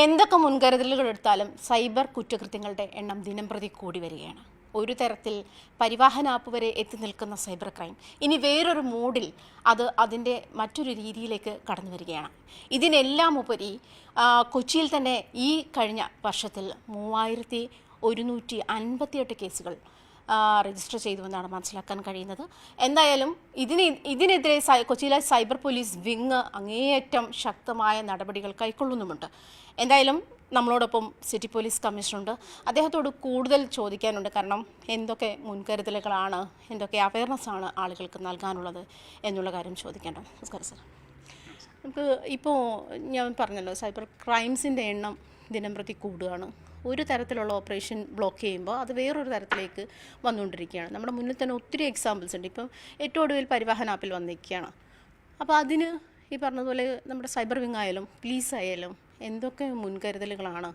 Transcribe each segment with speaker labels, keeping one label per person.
Speaker 1: എന്തൊക്കെ മുൻകരുതലുകൾ എടുത്താലും സൈബർ കുറ്റകൃത്യങ്ങളുടെ എണ്ണം ദിനംപ്രതി കൂടി വരികയാണ്. ഒരു തരത്തിൽ പരിവാഹന ആപ്പ് വരെ എത്തി നിൽക്കുന്ന സൈബർ ക്രൈം ഇനി വേറൊരു മോഡിൽ അതിൻ്റെ മറ്റൊരു രീതിയിലേക്ക് കടന്നു വരികയാണ്. ഇതിനെല്ലാം ഉപരി കൊച്ചിയിൽ തന്നെ ഈ കഴിഞ്ഞ വർഷത്തിൽ 3158 കേസുകൾ രജിസ്റ്റർ ചെയ്തുവെന്നാണ് മനസ്സിലാക്കാൻ കഴിയുന്നത്. എന്തായാലും ഇതിനെതിരെ കൊച്ചിയിലെ സൈബർ പോലീസ് വിങ് അങ്ങേയറ്റം ശക്തമായ നടപടികൾ കൈക്കൊള്ളുന്നുമുണ്ട്. എന്തായാലും നമ്മളോടൊപ്പം സിറ്റി പോലീസ് കമ്മീഷണറുണ്ട്. അദ്ദേഹത്തോട് കൂടുതൽ ചോദിക്കാനുണ്ട്. കാരണം എന്തൊക്കെ മുൻകരുതലുകളാണ്, എന്തൊക്കെ അവയർനെസ്സാണ് ആളുകൾക്ക് നൽകാനുള്ളത് എന്നുള്ള കാര്യം ചോദിക്കേണ്ട. നമസ്കാരം സാർ. നമുക്ക് ഇപ്പോൾ ഞാൻ പറഞ്ഞല്ലോ, സൈബർ ക്രൈംസിൻ്റെ എണ്ണം ദിനംപ്രതി കൂടുകയാണ്. ഒരു തരത്തിലുള്ള ഓപ്പറേഷൻ ബ്ലോക്ക് ചെയ്യുമ്പോൾ അത് വേറൊരു തരത്തിലേക്ക് വന്നുകൊണ്ടിരിക്കുകയാണ്. നമ്മുടെ മുന്നിൽ തന്നെ ഒത്തിരി എക്സാമ്പിൾസ് ഉണ്ട്. ഇപ്പം ഏറ്റവും ഒടുവിൽ പരിവാഹൻ ആപ്പിൽ വന്നിരിക്കുകയാണ്. അപ്പോൾ അതിന് ഈ പറഞ്ഞതുപോലെ നമ്മുടെ സൈബർ വിങ് ആയാലും പോലീസ് ആയാലും എന്തൊക്കെ മുൻകരുതലുകളാണ്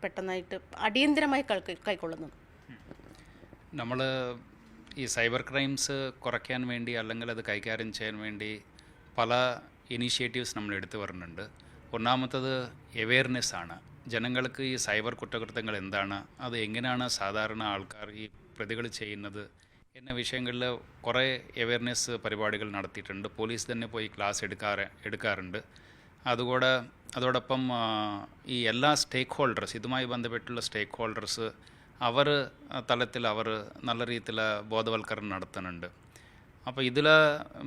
Speaker 1: പെട്ടെന്നായിട്ട് അടിയന്തരമായി കൈക്കൊള്ളുന്നത്?
Speaker 2: നമ്മൾ ഈ സൈബർ ക്രൈംസ് കുറയ്ക്കാൻ വേണ്ടി അല്ലെങ്കിൽ അത് കൈകാര്യം ചെയ്യാൻ വേണ്ടി പല ഇനീഷ്യേറ്റീവ്സ് നമ്മൾ എടുത്തു വരുന്നുണ്ട്. ഒന്നാമത്തത് അവെയർനെസ് ആണ്. ജനങ്ങൾക്ക് ഈ സൈബർ കുറ്റകൃത്യങ്ങൾ എന്താണ്, അത് എങ്ങനെയാണ് സാധാരണ ആൾക്കാർ ഈ പ്രതികൾ ചെയ്യുന്നത് എന്ന വിഷയങ്ങളിൽ കുറേ അവെയർനെസ് പരിപാടികൾ നടത്തിയിട്ടുണ്ട്. പോലീസ് തന്നെ പോയി ക്ലാസ് എടുക്കാറുണ്ട്. അതോടൊപ്പം ഈ എല്ലാ സ്റ്റേക്ക് ഹോൾഡേഴ്സ്, ഇതുമായി ബന്ധപ്പെട്ടുള്ള സ്റ്റേക്ക് ഹോൾഡേഴ്സ് അവർ തലത്തിൽ അവർ നല്ല രീതിയിൽ ബോധവൽക്കരണം നടത്തുന്നുണ്ട്. അപ്പോൾ ഇതിൽ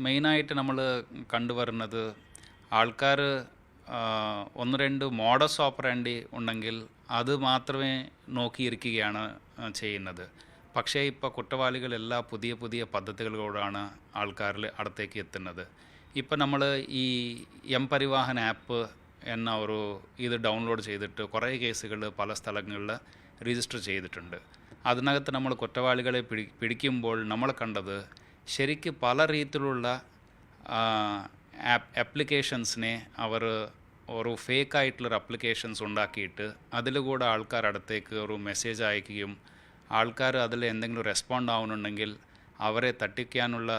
Speaker 2: മെയിനായിട്ട് നമ്മൾ കണ്ടുവരുന്നത് ആൾക്കാർ ഒന്ന് രണ്ട് മോഡസ് ഓപ്പറാൻഡി ഉണ്ടെങ്കിൽ അത് മാത്രമേ നോക്കിയിരിക്കുകയാണ് ചെയ്യുന്നത്. പക്ഷേ ഇപ്പോൾ കുറ്റവാളികളെല്ലാം പുതിയ പുതിയ പദ്ധതികളോടാണ് ആൾക്കാരിൽ അടുത്തേക്ക് എത്തുന്നത്. ഇപ്പം നമ്മൾ ഈ പരിവാഹൻ ആപ്പ് എന്ന ഇത് ഡൗൺലോഡ് ചെയ്തിട്ട് കുറേ കേസുകൾ പല സ്ഥലങ്ങളിൽ രജിസ്റ്റർ ചെയ്തിട്ടുണ്ട്. അതിനകത്ത് നമ്മൾ കുറ്റവാളികളെ പിടിക്കുമ്പോൾ നമ്മൾ കണ്ടത് ശരിക്ക് പല രീതിയിലുള്ള ആപ്ലിക്കേഷൻസിനെ അവർ ഫേക്കായിട്ടുള്ളൊരു ആപ്ലിക്കേഷൻസ് ഉണ്ടാക്കിയിട്ട് അതിലൂടെ ആൾക്കാർ അടുത്തേക്ക് ഒരു മെസ്സേജ് അയക്കുകയും ആൾക്കാർ അതിൽ എന്തെങ്കിലും റെസ്പോണ്ട് ആവുന്നുണ്ടെങ്കിൽ അവരെ തട്ടിക്കാനുള്ള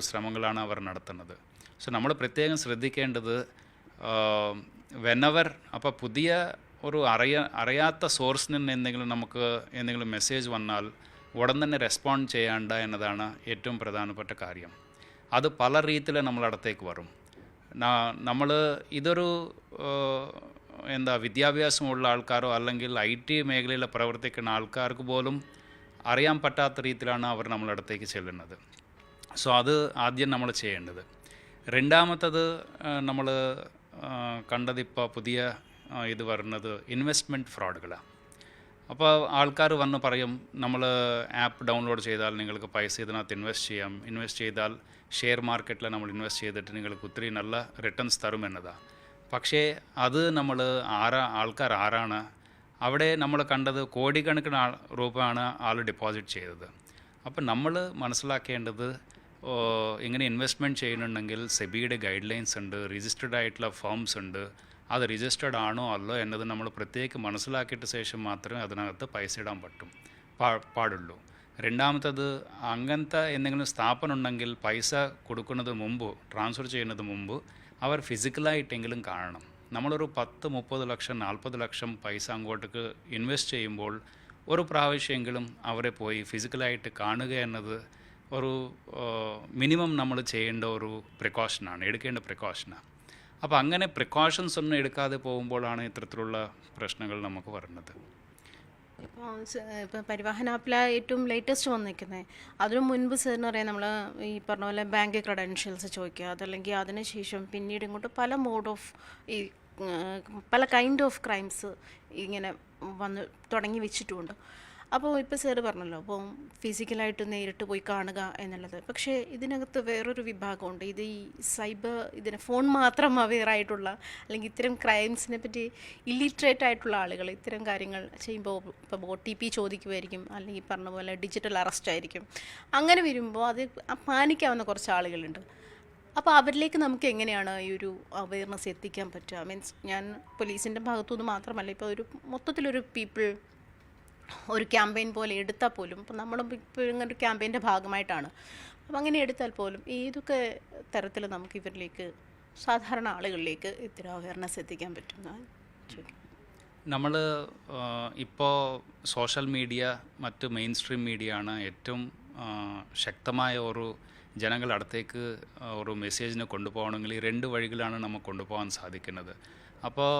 Speaker 2: ശ്രമങ്ങളാണ് അവർ നടത്തുന്നത്. സോ നമ്മൾ പ്രത്യേകം ശ്രദ്ധിക്കേണ്ടത് വെനവർ അപ്പോൾ പുതിയ അറിയാത്ത സോഴ്സിൽ നിന്ന് എന്തെങ്കിലും മെസ്സേജ് വന്നാൽ ഉടൻ തന്നെ റെസ്പോണ്ട് ചെയ്യേണ്ട എന്നതാണ് ഏറ്റവും പ്രധാനപ്പെട്ട കാര്യം. അത് പല രീതിയിൽ നമ്മളടുത്തേക്ക് വരും. നമ്മൾ ഇതൊരു വിദ്യാഭ്യാസമുള്ള ആൾക്കാരോ അല്ലെങ്കിൽ IT മേഖലയിൽ പ്രവർത്തിക്കുന്ന ആൾക്കാർക്ക് പോലും അറിയാൻ പറ്റാത്ത രീതിയിലാണ് അവർ നമ്മളടുത്തേക്ക് ചെല്ലുന്നത്. സോ അത് ആദ്യം നമ്മൾ ചെയ്യേണ്ടത്. രണ്ടാമത്തത് നമ്മൾ കണ്ടതിപ്പോൾ പുതിയ ഇത് വരുന്നത് ഇൻവെസ്റ്റ്മെൻറ്റ് ഫ്രോഡുകളാണ്. അപ്പോൾ ആൾക്കാർ വന്ന് പറയും, നമ്മൾ ആപ്പ് ഡൗൺലോഡ് ചെയ്താൽ നിങ്ങൾക്ക് പൈസ ഇതിനകത്ത് ഇൻവെസ്റ്റ് ചെയ്താൽ ഷെയർ മാർക്കറ്റിൽ നമ്മൾ ഇൻവെസ്റ്റ് ചെയ്തിട്ട് നിങ്ങൾക്ക് ഒത്തിരി നല്ല റിട്ടേൺസ് തരുമെന്നതാണ്. പക്ഷേ അത് ആൾക്കാർ ആരാണ്? അവിടെ നമ്മൾ കണ്ടത് കോടിക്കണക്കിന് രൂപയാണ് ആൾ ഡെപ്പോസിറ്റ് ചെയ്തത്. അപ്പം നമ്മൾ മനസ്സിലാക്കേണ്ടത്, ഇങ്ങനെ ഇൻവെസ്റ്റ്മെൻറ്റ് ചെയ്യുന്നുണ്ടെങ്കിൽ സെബിയുടെ ഗൈഡ് ലൈൻസ് ഉണ്ട്, രജിസ്റ്റേർഡ് ആയിട്ടുള്ള ഫേംസ് ഉണ്ട്. അത് രജിസ്റ്റേർഡ് ആണോ അല്ലോ എന്നത് നമ്മൾ പ്രത്യേകം മനസ്സിലാക്കിയിട്ട് ശേഷം മാത്രമേ അതിനകത്ത് പൈസ ഇടാൻ പാടുള്ളൂ. രണ്ടാമത്തത്, അങ്ങനത്തെ എന്തെങ്കിലും സ്ഥാപനം ഉണ്ടെങ്കിൽ പൈസ കൊടുക്കുന്നത് മുമ്പ്, ട്രാൻസ്ഫർ ചെയ്യുന്നത് മുമ്പ് അവർ ഫിസിക്കലായിട്ടെങ്കിലും കാണണം. നമ്മളൊരു 10, 30 ലക്ഷം 40 ലക്ഷം പൈസ അങ്ങോട്ടേക്ക് ഇൻവെസ്റ്റ് ചെയ്യുമ്പോൾ ഒരു പ്രാവശ്യമെങ്കിലും അവരെ പോയി ഫിസിക്കലായിട്ട് കാണുക എന്നത് മിനിമം നമ്മൾ ചെയ്യേണ്ട എടുക്കേണ്ട പ്രിക്കോഷനാണ്. അപ്പോൾ അങ്ങനെ പ്രിക്കോഷൻസ് ഒന്നും എടുക്കാതെ പോകുമ്പോഴാണ് ഇത്തരത്തിലുള്ള പ്രശ്നങ്ങൾ നമുക്ക് വരുന്നത്.
Speaker 1: ഇപ്പോൾ പരിവാഹൻ ആപ്പിലാണ് ഏറ്റവും ലേറ്റസ്റ്റ് വന്നിരിക്കുന്നത്. അതിനു മുൻപ് സാറിന് പറയാം, നമ്മൾ ഈ പറഞ്ഞ പോലെ ബാങ്ക് ക്രെഡൻഷ്യൽസ് ചോദിക്കുക, അതല്ലെങ്കിൽ അതിനുശേഷം പിന്നീട് ഇങ്ങോട്ട് പല മോഡ് ഓഫ് പല കൈൻഡ് ഓഫ് ക്രൈംസ് ഇങ്ങനെ വന്ന് തുടങ്ങി വെച്ചിട്ടുമുണ്ട്. അപ്പോൾ ഇപ്പോൾ സാറ് പറഞ്ഞല്ലോ, അപ്പോൾ ഫിസിക്കലായിട്ട് നേരിട്ട് പോയി കാണുക എന്നുള്ളത്. പക്ഷേ ഇതിനകത്ത് വേറൊരു വിഭാഗമുണ്ട്. ഇത് ഈ ഇതിന് ഫോൺ മാത്രം അവെയറായിട്ടുള്ള, അല്ലെങ്കിൽ ഇത്തരം ക്രൈംസിനെ പറ്റി ഇല്ലിറ്ററേറ്റ് ആയിട്ടുള്ള ആളുകൾ ഇത്തരം കാര്യങ്ങൾ ചെയ്യുമ്പോൾ ഇപ്പോൾ OTP ചോദിക്കുമായിരിക്കും, അല്ലെങ്കിൽ പറഞ്ഞ പോലെ ഡിജിറ്റൽ അറസ്റ്റ് ആയിരിക്കും. അങ്ങനെ വരുമ്പോൾ അത് പാനിക്കാവുന്ന കുറച്ച് ആളുകളുണ്ട്. അപ്പോൾ അവരിലേക്ക് നമുക്ക് എങ്ങനെയാണ് ഈ ഒരു അവെയർനെസ് എത്തിക്കാൻ പറ്റുക? മീൻസ് ഞാൻ പോലീസിൻ്റെ ഭാഗത്തുനിന്ന് മാത്രമല്ല, ഇപ്പോൾ മൊത്തത്തിലൊരു ഒരു ക്യാമ്പയിൻ പോലെ എടുത്താൽ പോലും, ഇപ്പം നമ്മളും ഇപ്പോൾ ഇങ്ങനെ ഒരു ക്യാമ്പയിൻ്റെ ഭാഗമായിട്ടാണ്. അപ്പം അങ്ങനെ എടുത്താൽ പോലും ഏതൊക്കെ തരത്തിൽ നമുക്ക് ഇവരിലേക്ക്, സാധാരണ ആളുകളിലേക്ക് ഇത്തരം അവയർനെസ് എത്തിക്കാൻ പറ്റുന്ന ചോദിക്കും.
Speaker 2: നമ്മൾ ഇപ്പോൾ സോഷ്യൽ മീഡിയ മറ്റ് മെയിൻ സ്ട്രീം മീഡിയ ആണ് ഏറ്റവും ശക്തമായ ഒരു ജനങ്ങളുടെ അടുത്തേക്ക് ഒരു മെസ്സേജിനെ കൊണ്ടുപോകണമെങ്കിൽ ഈ 2 വഴികളാണ് നമുക്ക് കൊണ്ടുപോകാൻ സാധിക്കുന്നത്. അപ്പോൾ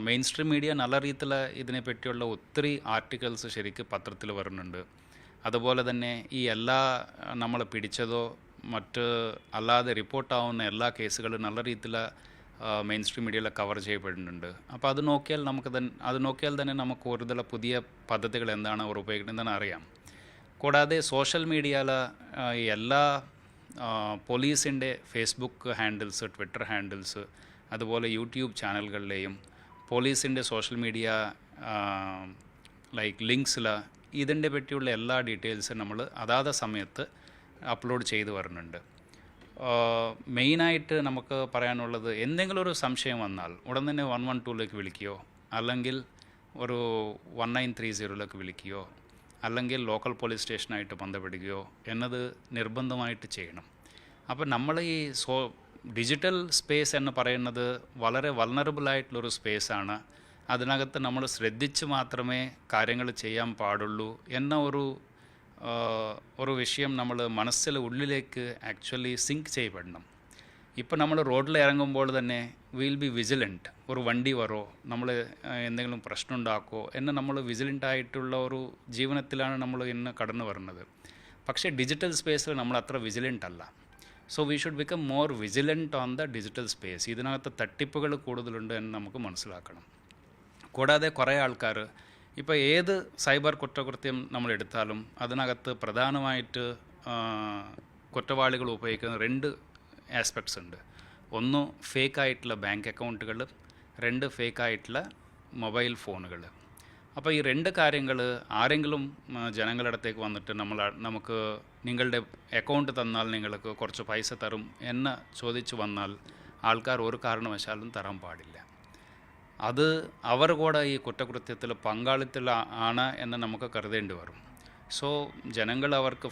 Speaker 2: മെയിൻ സ്ട്രീം മീഡിയ നല്ല രീതിയിൽ ഇതിനെ പറ്റിയുള്ള ഒത്തിരി ആർട്ടിക്കിൾസ് ശരിക്കും പത്രത്തിൽ വരുന്നുണ്ട്. അതുപോലെ തന്നെ ഈ എല്ലാ നമ്മൾ പിടിച്ചതോ മറ്റ് അല്ലാതെ റിപ്പോർട്ടാവുന്ന എല്ലാ കേസുകളും നല്ല രീതിയിൽ മെയിൻ സ്ട്രീം മീഡിയയിൽ കവർ ചെയ്യപ്പെടുന്നുണ്ട്. അപ്പോൾ അത് നോക്കിയാൽ തന്നെ നമുക്ക് ഒരുതല പുതിയ പദ്ധതികൾ എന്താണ് അവർ ഉപയോഗിക്കുന്നതെന്ന് അറിയാം. കൂടാതെ സോഷ്യൽ മീഡിയയിൽ എല്ലാ പോലീസിൻ്റെ ഫേസ്ബുക്ക് ഹാൻഡിൽസ്, ട്വിറ്റർ ഹാൻഡിൽസ്, അതുപോലെ യൂട്യൂബ് ചാനലുകളിലെയും പോലീസിൻ്റെ സോഷ്യൽ മീഡിയ ലൈക്ക് ലിങ്ക്സിൽ ഇതിൻ്റെ പറ്റിയുള്ള എല്ലാ ഡീറ്റെയിൽസും നമ്മൾ അതാത് സമയത്ത് അപ്ലോഡ് ചെയ്ത് വരുന്നുണ്ട്. മെയിനായിട്ട് നമുക്ക് പറയാനുള്ളത് എന്തെങ്കിലും ഒരു സംശയം വന്നാൽ ഉടൻ തന്നെ 112ലേക്ക് വിളിക്കുകയോ അല്ലെങ്കിൽ ഒരു 1930ലേക്ക് വിളിക്കുകയോ അല്ലെങ്കിൽ ലോക്കൽ പോലീസ് സ്റ്റേഷനായിട്ട് ബന്ധപ്പെടുകയോ എന്നത് നിർബന്ധമായിട്ട് ചെയ്യണം. അപ്പോൾ നമ്മൾ ഈ ഡിജിറ്റൽ സ്പേസ് എന്ന് പറയുന്നത് വളരെ വൾനറബിളായിട്ടുള്ളൊരു സ്പേസാണ്. അതിനകത്ത് നമ്മൾ ശ്രദ്ധിച്ച് മാത്രമേ കാര്യങ്ങൾ ചെയ്യാൻ പാടുള്ളൂ എന്ന ഒരു വിഷയം നമ്മൾ മനസ്സിൽ ഉള്ളിലേക്ക് ആക്ച്വലി സിങ്ക് ചെയ്യപ്പെടണം. ഇപ്പോൾ നമ്മൾ റോഡിൽ ഇറങ്ങുമ്പോൾ തന്നെ വിൽ ബി വിജിലൻറ്റ്. ഒരു വണ്ടി വരോ, നമ്മൾ എന്തെങ്കിലും പ്രശ്നം ഉണ്ടാക്കുമോ എന്ന് നമ്മൾ വിജിലൻ്റായിട്ടുള്ള ഒരു ജീവനത്തിലാണ് നമ്മൾ ഇന്ന് കടന്നു വരുന്നത്. പക്ഷേ ഡിജിറ്റൽ സ്പേസിൽ നമ്മൾ അത്ര വിജിലൻ്റ് അല്ല. So we should become more vigilant on the digital space. ഇതിനകത്ത് തട്ടിപ്പുകൾ കൂടുതലുണ്ട് എന്ന് നമുക്ക് മനസ്സിലാക്കണം. കൂടാതെ കുറേ ആൾക്കാർ ഇപ്പോൾ ഏത് സൈബർ കുറ്റകൃത്യം നമ്മൾ എടുത്താലും അതിനകത്ത് പ്രധാനമായിട്ട് കുറ്റവാളികൾ ഉപയോഗിക്കുന്ന 2 ആസ്പെക്ട്സ് ഉണ്ട്. ഒന്ന് ഫേക്കായിട്ടുള്ള ബാങ്ക് അക്കൗണ്ടുകൾ, 2 ഫേക്കായിട്ടുള്ള മൊബൈൽ ഫോണുകൾ. അപ്പോൾ ഈ 2 കാര്യങ്ങൾ ആരെങ്കിലും ജനങ്ങളുടെ അടുത്തേക്ക് വന്നിട്ട് നമുക്ക് നിങ്ങളുടെ അക്കൗണ്ട് തന്നാൽ നിങ്ങൾക്ക് കുറച്ച് പൈസ തരും എന്ന് ചോദിച്ചു വന്നാൽ ആൾക്കാർ ഒരു കാരണവശാലും തരാൻ പാടില്ല. അത് അവർ കൂടെ ഈ കുറ്റകൃത്യത്തിൽ പങ്കാളിത്തമാണ് എന്ന് നമുക്ക് കരുതേണ്ടി വരും. സോ ജനങ്ങൾ അവർക്ക്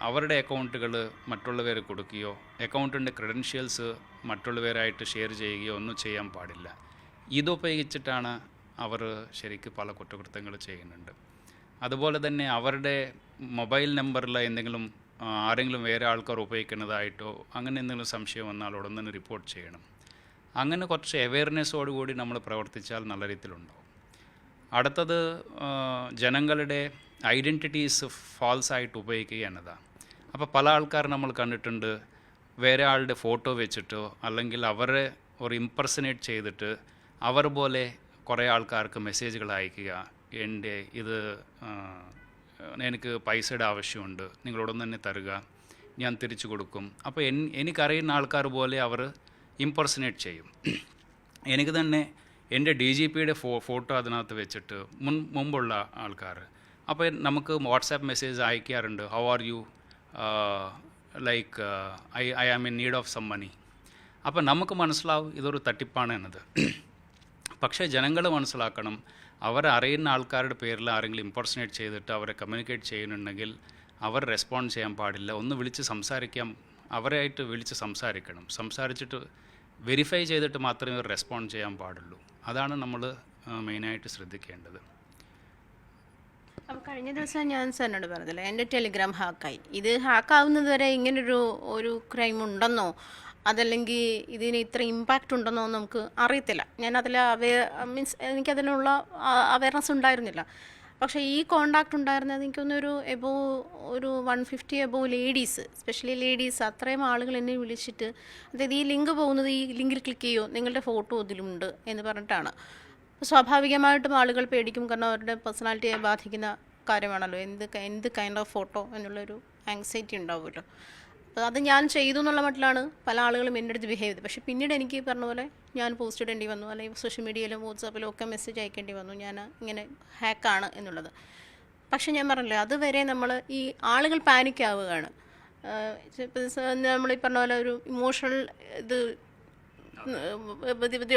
Speaker 2: അവരുടെ അക്കൗണ്ടുകൾ മറ്റുള്ളവർ കൊടുക്കുകയോ അക്കൗണ്ടിൻ്റെ ക്രെഡൻഷ്യൽസ് മറ്റുള്ളവരായിട്ട് ഷെയർ ചെയ്യുകയോ ഒന്നും ചെയ്യാൻ പാടില്ല. ഇതുപയോഗിച്ചിട്ടാണ് അവർ ശരിക്കും പല കുറ്റകൃത്യങ്ങൾ ചെയ്യുന്നുണ്ട്. അതുപോലെ തന്നെ അവരുടെ മൊബൈൽ നമ്പറിൽ എന്തെങ്കിലും ആരെങ്കിലും വേറെ ആൾക്കാർ ഉപയോഗിക്കുന്നതായിട്ടോ അങ്ങനെ എന്തെങ്കിലും സംശയം വന്നാൽ ഉടൻ തന്നെ റിപ്പോർട്ട് ചെയ്യണം. അങ്ങനെ കുറച്ച് അവെയർനെസ്സോടുകൂടി നമ്മൾ പ്രവർത്തിച്ചാൽ നല്ല രീതിയിലുണ്ടാവും. അടുത്തത് ജനങ്ങളുടെ ഐഡൻറ്റിറ്റീസ് ഫാൾസായിട്ട് ഉപയോഗിക്കുക എന്നതാണ്. അപ്പോൾ പല ആൾക്കാർ നമ്മൾ കണ്ടിട്ടുണ്ട്, വേറെ ആളുടെ ഫോട്ടോ വെച്ചിട്ടോ അല്ലെങ്കിൽ അവരെ ഒരു ഇംപെർസനേറ്റ് ചെയ്തിട്ട് അവർ പോലെ കുറേ ആൾക്കാർക്ക് മെസ്സേജുകൾ അയക്കുക. എനിക്ക് പൈസയുടെ ആവശ്യമുണ്ട്, നിങ്ങളോടൊന്ന് തന്നെ തരുക, ഞാൻ തിരിച്ചു കൊടുക്കും. അപ്പോൾ എനിക്കറിയുന്ന ആൾക്കാർ പോലെ അവർ ഇംപെർസനേറ്റ് ചെയ്യും. എനിക്ക് തന്നെ എൻ്റെ DGPയുടെ ഫോട്ടോ അതിനകത്ത് വെച്ചിട്ട് മുമ്പുള്ള ആൾക്കാർ അപ്പോൾ നമുക്ക് വാട്സാപ്പ് മെസ്സേജ് അയക്കാറുണ്ട്, how are you, like I am in need of some money. അപ്പോൾ നമുക്ക് മനസ്സിലാവും ഇതൊരു തട്ടിപ്പാണ് എന്നത്. പക്ഷേ ജനങ്ങൾ മനസ്സിലാക്കണം, അവർ അറിയുന്ന ആൾക്കാരുടെ പേരിൽ ആരെങ്കിലും ഇംപെർസനേറ്റ് ചെയ്തിട്ട് അവരെ കമ്മ്യൂണിക്കേറ്റ് ചെയ്യുന്നുണ്ടെങ്കിൽ അവർ റെസ്പോണ്ട് ചെയ്യാൻ പാടില്ല. ഒന്ന് വിളിച്ച് സംസാരിക്കാം, അവരായിട്ട് വിളിച്ച് സംസാരിക്കണം. സംസാരിച്ചിട്ട് വെരിഫൈ ചെയ്തിട്ട് മാത്രമേ റെസ്പോണ്ട് ചെയ്യാൻ പാടുള്ളൂ. അതാണ് നമ്മൾ മെയിനായിട്ട് ശ്രദ്ധിക്കേണ്ടത്.
Speaker 1: അപ്പോൾ കഴിഞ്ഞ ദിവസം ഞാൻ സാറിനോട് പറഞ്ഞില്ലേ, എൻ്റെ ടെലിഗ്രാം ഹാക്കായി. ഇത് ഹാക്കാവുന്നത് വരെ ഇങ്ങനൊരു ക്രൈം ഉണ്ടെന്നോ അതല്ലെങ്കിൽ ഇതിന് ഇത്ര ഇമ്പാക്റ്റ് ഉണ്ടെന്നോ നമുക്ക് അറിയത്തില്ല. ഞാനതിൽ മീൻസ് എനിക്കതിനുള്ള അവയർനെസ് ഉണ്ടായിരുന്നില്ല. പക്ഷേ ഈ കോണ്ടാക്റ്റ് ഉണ്ടായിരുന്നത് എനിക്കൊന്നൊരു ഒരു 150 എബോവ് ലേഡീസ്, സ്പെഷ്യലി ലേഡീസ്, അത്രയും ആളുകൾ എന്നെ വിളിച്ചിട്ട്, അതായത് ഈ ലിങ്ക് പോകുന്നത് ഈ ലിങ്കിൽ ക്ലിക്ക് ചെയ്യോ, നിങ്ങളുടെ ഫോട്ടോ ഇതിലുണ്ട് എന്ന് പറഞ്ഞിട്ടാണ്. സ്വാഭാവികമായിട്ടും ആളുകൾ പേടിക്കും, കാരണം അവരുടെ പേഴ്സണാലിറ്റിയെ ബാധിക്കുന്ന കാര്യമാണല്ലോ, എന്ത് കൈൻഡ് ഓഫ് ഫോട്ടോ എന്നുള്ളൊരു ആങ്സൈറ്റി ഉണ്ടാവുമല്ലോ. അപ്പോൾ അത് ഞാൻ ചെയ്തു എന്നുള്ള മട്ടിലാണ് പല ആളുകളും എൻ്റെ അടുത്ത് ബിഹേവ് ചെയ്തത്. പക്ഷേ പിന്നീട് എനിക്ക് പറഞ്ഞ പോലെ ഞാൻ പോസ്റ്റ് ഇടേണ്ടി വന്നു, അല്ലെങ്കിൽ സോഷ്യൽ മീഡിയയിലും വാട്സാപ്പിലും ഒക്കെ മെസ്സേജ് അയക്കേണ്ടി വന്നു, ഞാൻ ഇങ്ങനെ ഹാക്കാണ് എന്നുള്ളത്. പക്ഷേ ഞാൻ പറഞ്ഞില്ലേ, അതുവരെ നമ്മൾ ഈ ആളുകൾ പാനിക് ആവുകയാണ്. നമ്മൾ ഈ പറഞ്ഞ പോലെ ഒരു ഇമോഷണൽ ഇത്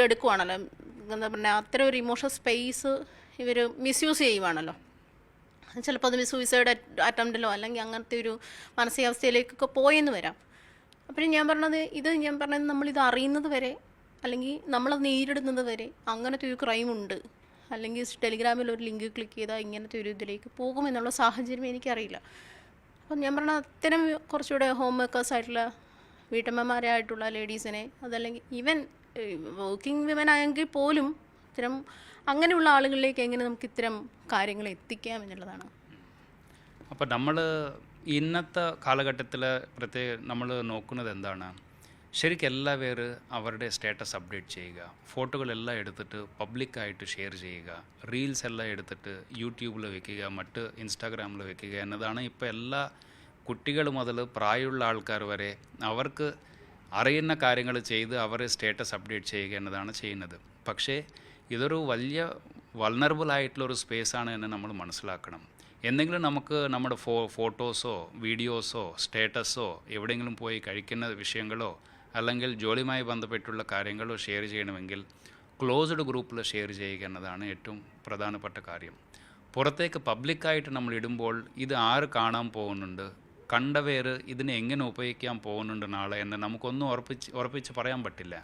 Speaker 1: എടുക്കുവാണല്ലോ, എന്താ പറയുക, അത്തരം ഒരു ഇമോഷണൽ സ്പേസ് ഇവർ മിസ്യൂസ് ചെയ്യുവാണല്ലോ. ചിലപ്പോൾ അത് സൂയിസൈഡ് അറ്റംപ്റ്റിലോ അല്ലെങ്കിൽ അങ്ങനത്തെ ഒരു മാനസികാവസ്ഥയിലേക്കൊക്കെ പോയെന്ന് വരാം. അപ്പോഴും ഞാൻ പറഞ്ഞത് നമ്മളിത് അറിയുന്നത് വരെ അല്ലെങ്കിൽ നമ്മളത് നേരിടുന്നത് വരെ അങ്ങനത്തെ ഒരു ക്രൈം ഉണ്ട് അല്ലെങ്കിൽ ടെലിഗ്രാമിൽ ഒരു ലിങ്ക് ക്ലിക്ക് ചെയ്താൽ ഇങ്ങനത്തെ ഒരു ഇതിലേക്ക് പോകുമെന്നുള്ള സാഹചര്യം എനിക്കറിയില്ല. അപ്പം ഞാൻ പറഞ്ഞ അത്തരം കുറച്ചുകൂടെ ഹോം മേക്കേഴ്സായിട്ടുള്ള വീട്ടമ്മമാരായിട്ടുള്ള ലേഡീസിനെ, അതല്ലെങ്കിൽ ഈവൻ വർക്കിംഗ് വിമൻ ആയെങ്കിൽ പോലും ഇത്തരം അങ്ങനെയുള്ള ആളുകളിലേക്ക് എങ്ങനെ നമുക്ക് ഇത്തരം കാര്യങ്ങൾ എത്തിക്കാം എന്നുള്ളതാണ്.
Speaker 2: അപ്പോൾ നമ്മൾ ഇന്നത്തെ കാലഘട്ടത്തിൽ നമ്മൾ നോക്കുന്നത് എന്താണ്, ശരിക്കും എല്ലാവരും അവരുടെ സ്റ്റാറ്റസ് അപ്ഡേറ്റ് ചെയ്യുക, ഫോട്ടോകളെല്ലാം എടുത്തിട്ട് പബ്ലിക്കായിട്ട് ഷെയർ ചെയ്യുക, റീൽസ് എല്ലാം എടുത്തിട്ട് യൂട്യൂബിൽ വെക്കുക, മറ്റ് ഇൻസ്റ്റാഗ്രാമിൽ വെക്കുക എന്നതാണ് ഇപ്പോൾ എല്ലാ കുട്ടികൾ മുതൽ പ്രായമുള്ള ആൾക്കാർ വരെ അവർക്ക് അറിയുന്ന കാര്യങ്ങൾ ചെയ്ത് അവരെ സ്റ്റാറ്റസ് അപ്ഡേറ്റ് ചെയ്യുക എന്നതാണ് ചെയ്യുന്നത്. പക്ഷേ ഇതൊരു വലിയ വൾണറബിൾ ആയിട്ടുള്ളൊരു സ്പേസാണ് എന്ന് നമ്മൾ മനസ്സിലാക്കണം. എന്തെങ്കിലും നമുക്ക് നമ്മുടെ ഫോട്ടോസോ വീഡിയോസോ സ്റ്റാറ്റസോ എവിടെയെങ്കിലും പോയി കഴിക്കുന്ന വിഷയങ്ങളോ അല്ലെങ്കിൽ ജോലിയുമായി ബന്ധപ്പെട്ടുള്ള കാര്യങ്ങളോ ഷെയർ ചെയ്യണമെങ്കിൽ ക്ലോസ്ഡ് ഗ്രൂപ്പിൽ ഷെയർ ചെയ്യുക എന്നതാണ് ഏറ്റവും പ്രധാനപ്പെട്ട കാര്യം. പുറത്തേക്ക് പബ്ലിക്കായിട്ട് നമ്മൾ ഇടുമ്പോൾ ഇത് ആര് കാണാൻ പോകുന്നുണ്ട്, കണ്ടവർ ഇതിനെ എങ്ങനെ ഉപയോഗിക്കാൻ പോകുന്നുണ്ട് നാളെ എന്ന് നമുക്കൊന്നും ഉറപ്പിച്ച് പറയാൻ പറ്റില്ല.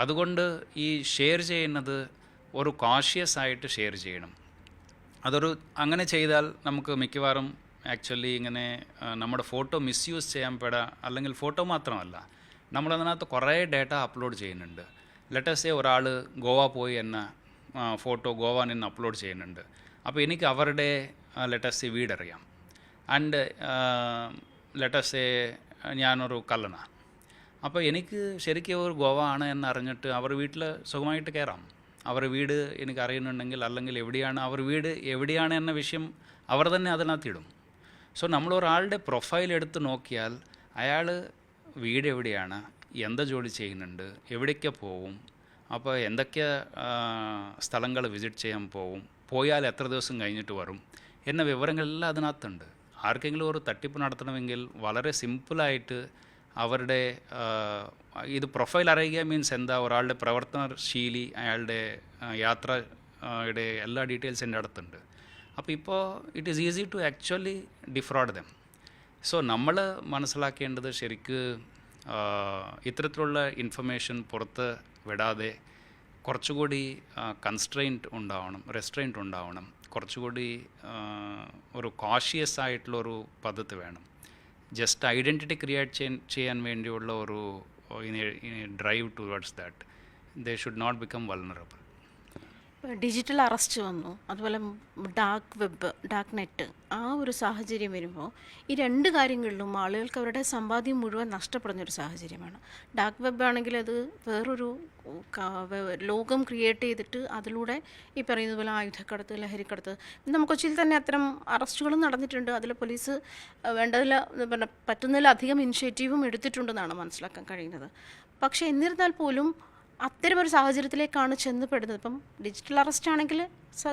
Speaker 2: അതുകൊണ്ട് ഈ ഷെയർ ചെയ്യുന്നത് ഒരു കോഷ്യസ് ആയിട്ട് ഷെയർ ചെയ്യണം. അങ്ങനെ ചെയ്താൽ നമുക്ക് മിക്കവാറും ആക്ച്വലി ഇങ്ങനെ നമ്മുടെ ഫോട്ടോ മിസ്യൂസ് ചെയ്യാൻ അല്ലെങ്കിൽ ഫോട്ടോ മാത്രമല്ല, നമ്മളതിനകത്ത് കുറേ ഡേറ്റ അപ്ലോഡ് ചെയ്യുന്നുണ്ട്. ലെറ്റസ് ഒരാൾ ഗോവ പോയി എന്ന ഫോട്ടോ ഗോവ നിന്ന് അപ്ലോഡ് ചെയ്യുന്നുണ്ട്. അപ്പോൾ എനിക്ക് അവരുടെ ലെറ്റസ് വീടറിയാം. ആൻഡ് ലെറ്റസ് ഞാനൊരു കള്ളനാണ്. അപ്പോൾ എനിക്ക് ശരിക്കും ഒരു ഗോവ ആണ് എന്നറിഞ്ഞിട്ട് അവർ വീട്ടിൽ സുഖമായിട്ട് കയറാം. അവർ വീട് എനിക്ക് അറിയുന്നുണ്ടെങ്കിൽ അല്ലെങ്കിൽ അവർ വീട് എവിടെയാണ് എന്ന വിഷയം അവർ തന്നെ അതിനകത്തിടും. സോ നമ്മളൊരാളുടെ പ്രൊഫൈൽ എടുത്ത് നോക്കിയാൽ അയാൾ വീട് എവിടെയാണ്, എന്താ ജോലി ചെയ്യുന്നുണ്ട്, എവിടേക്ക് പോവും, അപ്പോൾ എന്തൊക്കെ സ്ഥലങ്ങൾ വിസിറ്റ് ചെയ്യാൻ പോയാൽ എത്ര ദിവസം കഴിഞ്ഞിട്ട് വരും എന്ന വിവരങ്ങളെല്ലാം അതിനകത്തുണ്ട്. ആർക്കെങ്കിലും ഒരു തട്ടിപ്പ് നടത്തണമെങ്കിൽ വളരെ സിമ്പിളായിട്ട് അവരുടെ ഇത് പ്രൊഫൈൽ അറിയുക മീൻസ് എന്താ, ഒരാളുടെ പ്രവർത്തനശീലി, അയാളുടെ യാത്രയുടെ എല്ലാ ഡീറ്റെയിൽസ് എൻ്റെ അടുത്തുണ്ട്. അപ്പോൾ ഇപ്പോൾ it is easy to actually defraud them. So നമ്മൾ മനസ്സിലാക്കേണ്ടത് ശരിക്ക് ഇത്തരത്തിലുള്ള ഇൻഫർമേഷൻ പുറത്ത് വിടാതെ കുറച്ചുകൂടി റെസ്ട്രെയിൻറ്റ് ഉണ്ടാവണം, കുറച്ചുകൂടി ഒരു കോഷ്യസ് ആയിട്ടുള്ളൊരു പദ്ധതി വേണം. ജസ്റ്റ് ഐഡൻറ്റിറ്റി ക്രിയേറ്റ് ചെയ്യാൻ വേണ്ടിയുള്ള ഒരു drive towards that they should not become vulnerable.
Speaker 1: Digital arrest വന്നു, അതുപോലെ ഡാർക്ക് വെബ്, ഡാർക്ക് നെറ്റ്, ആ ഒരു സാഹചര്യം വരുമ്പോൾ ഈ രണ്ട് കാര്യങ്ങളിലും ആളുകൾക്ക് അവരുടെ സമ്പാദ്യം മുഴുവൻ നഷ്ടപ്പെടുന്നൊരു സാഹചര്യമാണ്. ഡാർക്ക് വെബ് ആണെങ്കിൽ അത് വേറൊരു ലോകം ക്രിയേറ്റ് ചെയ്തിട്ട് അതിലൂടെ ഈ പറയുന്നത് പോലെ ആയുധക്കടത്ത്, ലഹരിക്കടത്ത്, നമുക്ക് കൊച്ചിയിൽ തന്നെ അത്തരം അറസ്റ്റുകളും നടന്നിട്ടുണ്ട്. അതിൽ പോലീസ് പറ്റുന്നതിലധികം ഇനിഷ്യേറ്റീവും എടുത്തിട്ടുണ്ടെന്നാണ് മനസ്സിലാക്കാൻ കഴിയുന്നത്. പക്ഷേ എന്നിരുന്നാൽ പോലും അത്തരമൊരു സാഹചര്യത്തിലേക്കാണ് ചെന്നപ്പെടുന്നത്. ഇപ്പം ഡിജിറ്റൽ അറസ്റ്റ് ആണെങ്കിൽ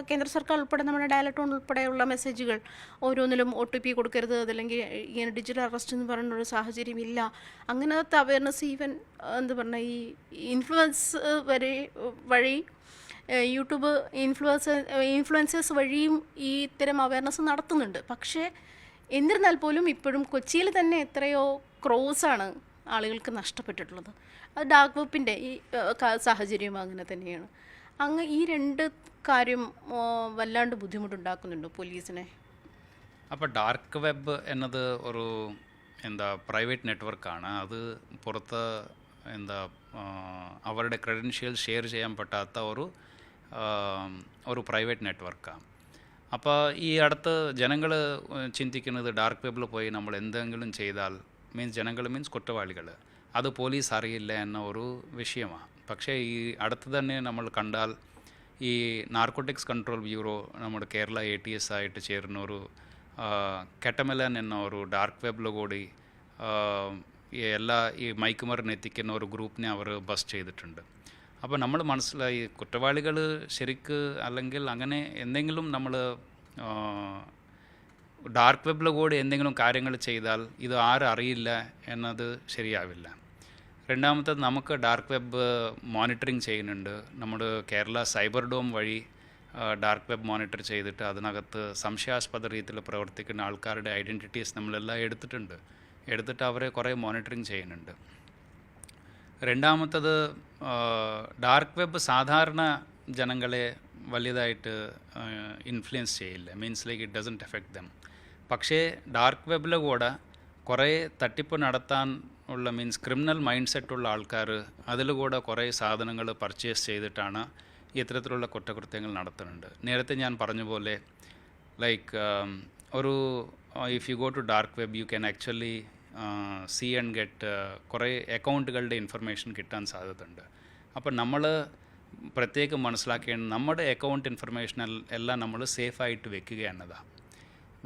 Speaker 1: കേന്ദ്ര സർക്കാർ ഉൾപ്പെടെ നമ്മുടെ ഡയൽ ടോൺ ഉൾപ്പെടെയുള്ള മെസ്സേജുകൾ ഓരോന്നിലും OTP കൊടുക്കരുത്, അതല്ലെങ്കിൽ ഇങ്ങനെ ഡിജിറ്റൽ അറസ്റ്റ് എന്ന് പറയുന്നൊരു സാഹചര്യം ഇല്ല. അങ്ങനത്തെ അവയർനെസ് ഈവൻ ഈ ഇൻഫ്ലുവൻസ് വഴി യൂട്യൂബ് ഇൻഫ്ലുവൻസേഴ്സ് വഴിയും ഈ ഇത്തരം അവയർനെസ് നടത്തുന്നുണ്ട്. പക്ഷേ എന്നിരുന്നാൽ പോലും ഇപ്പോഴും കൊച്ചിയിൽ തന്നെ എത്രയോ ക്രോസാണ് ആളുകൾക്ക് നഷ്ടപ്പെട്ടിട്ടുള്ളത്. അത് ഡാർക്ക് വെബിൻ്റെ ഈ സാഹചര്യം അങ്ങനെ തന്നെയാണ്. ഈ രണ്ട് കാര്യം വല്ലാണ്ട് ബുദ്ധിമുട്ടുണ്ടാക്കുന്നുണ്ട് പോലീസിനെ.
Speaker 2: അപ്പോൾ ഡാർക്ക് വെബ് എന്നത് ഒരു പ്രൈവറ്റ് നെറ്റ്വർക്കാണ്. അത് പുറത്ത് അവരുടെ ക്രെഡൻഷ്യൽ ഷെയർ ചെയ്യാൻ പറ്റാത്ത ഒരു പ്രൈവറ്റ് നെറ്റ്വർക്കാണ്. അപ്പോൾ ഈ അടുത്ത് ജനങ്ങൾ ചിന്തിക്കുന്നത് ഡാർക്ക് വെബിൽ പോയി നമ്മൾ എന്തെങ്കിലും ചെയ്താൽ ജനങ്ങൾ കുറ്റവാളികൾ, അത് പോലീസ് അറിയില്ല എന്ന ഒരു വിഷയമാണ്. പക്ഷേ ഈ അടുത്ത് തന്നെ നമ്മൾ കണ്ടാൽ ഈ നാർക്കോട്ടിക്സ് കൺട്രോൾ ബ്യൂറോ നമ്മുടെ കേരള ATS ആയിട്ട് ചേർന്ന ഒരു കെട്ടമലൻ എന്ന ഒരു ഡാർക്ക് വെബിൽ കൂടി ഈ മയക്കുമരുന്ന് എത്തിക്കുന്ന ഒരു ഗ്രൂപ്പിനെ അവർ ബസ്റ്റ് ചെയ്തിട്ടുണ്ട്. അപ്പോൾ നമ്മൾ മനസ്സിലായി കുറ്റവാളികൾ ശരിക്ക് അല്ലെങ്കിൽ അങ്ങനെ എന്തെങ്കിലും നമ്മൾ ഡാർക്ക് വെബിൽ കൂടി എന്തെങ്കിലും കാര്യങ്ങൾ ചെയ്താൽ ഇത് ആരും അറിയില്ല എന്നത് ശരിയാവില്ല. രണ്ടാമത്തത് നമുക്ക് ഡാർക്ക് വെബ് മോണിറ്ററിങ് ചെയ്യുന്നുണ്ട്. നമ്മുടെ കേരള സൈബർ ഡോം വഴി ഡാർക്ക് വെബ് മോണിറ്റർ ചെയ്തിട്ട് അതിനകത്ത് സംശയാസ്പദ രീതിയിൽ പ്രവർത്തിക്കുന്ന ആൾക്കാരുടെ ഐഡൻറ്റിറ്റീസ് നമ്മളെല്ലാം എടുത്തിട്ട് അവരെ കുറേ മോണിറ്ററിങ് ചെയ്യുന്നുണ്ട്. രണ്ടാമത്തത് ഡാർക്ക് വെബ് സാധാരണ ജനങ്ങളെ വലിയതായിട്ട് ഇൻഫ്ലുവൻസ് ചെയ്യില്ല. Means like it doesn't effect dum. പക്ഷേ ഡാർക്ക് വെബിൽ കൂടെ കുറേ തട്ടിപ്പ് നടത്താൻ ഉള്ള മീൻസ് ക്രിമിനൽ മൈൻഡ് സെറ്റുള്ള ആൾക്കാർ അതിൽ കൂടെ കുറേ സാധനങ്ങൾ പർച്ചേസ് ചെയ്തിട്ടാണ് ഇത്തരത്തിലുള്ള കുറ്റകൃത്യങ്ങൾ നടത്തുന്നുണ്ട്. നേരത്തെ ഞാൻ പറഞ്ഞ പോലെ ലൈക്ക് ഒരു if you go to dark web you can actually see and get കുറേ അക്കൗണ്ടുകളുടെ ഇൻഫർമേഷൻ കിട്ടാൻ സാധ്യതയുണ്ട്. അപ്പോൾ നമ്മൾ പ്രത്യേകം മനസ്സിലാക്കേണ്ടത് നമ്മുടെ അക്കൗണ്ട് ഇൻഫർമേഷൻ എല്ലാം നമ്മൾ സേഫായിട്ട് വെക്കുക എന്നതാണ്.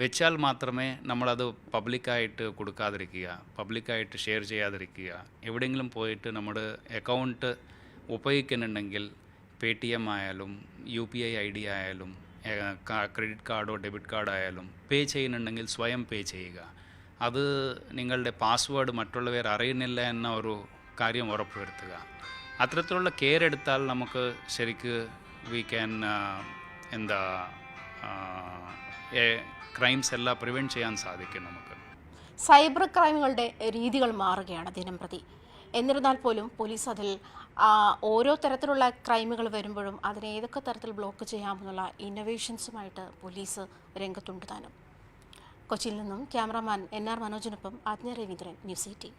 Speaker 2: വെച്ചാൽ മാത്രമേ നമ്മളത് പബ്ലിക്കായിട്ട് കൊടുക്കാതിരിക്കുക, പബ്ലിക്കായിട്ട് ഷെയർ ചെയ്യാതിരിക്കുക. എവിടെയെങ്കിലും പോയിട്ട് നമ്മുടെ അക്കൗണ്ട് ഉപയോഗിക്കുന്നുണ്ടെങ്കിൽ പേടിഎം ആയാലും UPI ID ആയാലും ക്രെഡിറ്റ് കാർഡോ ഡെബിറ്റ് കാർഡോ ആയാലും പേ ചെയ്യുന്നുണ്ടെങ്കിൽ സ്വയം പേ ചെയ്യുക. അത് നിങ്ങളുടെ പാസ്വേഡ് മറ്റുള്ളവർ അറിയുന്നില്ല എന്ന ഒരു കാര്യം ഉറപ്പുവരുത്തുക. അത്തരത്തിലുള്ള കെയർ എടുത്താൽ നമുക്ക് ശരിക്ക് വി ക്യാൻ ക്രൈംസ് എല്ലാം പ്രിവെൻറ്റ് ചെയ്യാൻ സാധിക്കും നമുക്ക്.
Speaker 1: സൈബർ ക്രൈമുകളുടെ രീതികൾ മാറുകയാണ് ദിനം പ്രതി. എന്നിരുന്നാൽ പോലും പോലീസ് അതിൽ ഓരോ തരത്തിലുള്ള ക്രൈമുകൾ വരുമ്പോഴും അതിനെ ഏതൊക്കെ തരത്തിൽ ബ്ലോക്ക് ചെയ്യാമെന്നുള്ള ഇന്നോവേഷൻസുമായിട്ട് പോലീസ് രംഗത്തുണ്ട് താനും. കൊച്ചിയിൽ നിന്നും ക്യാമറാമാൻ NR മനോജിനൊപ്പം ആജ്ഞ രവീന്ദ്രൻ, ന്യൂസ് 18.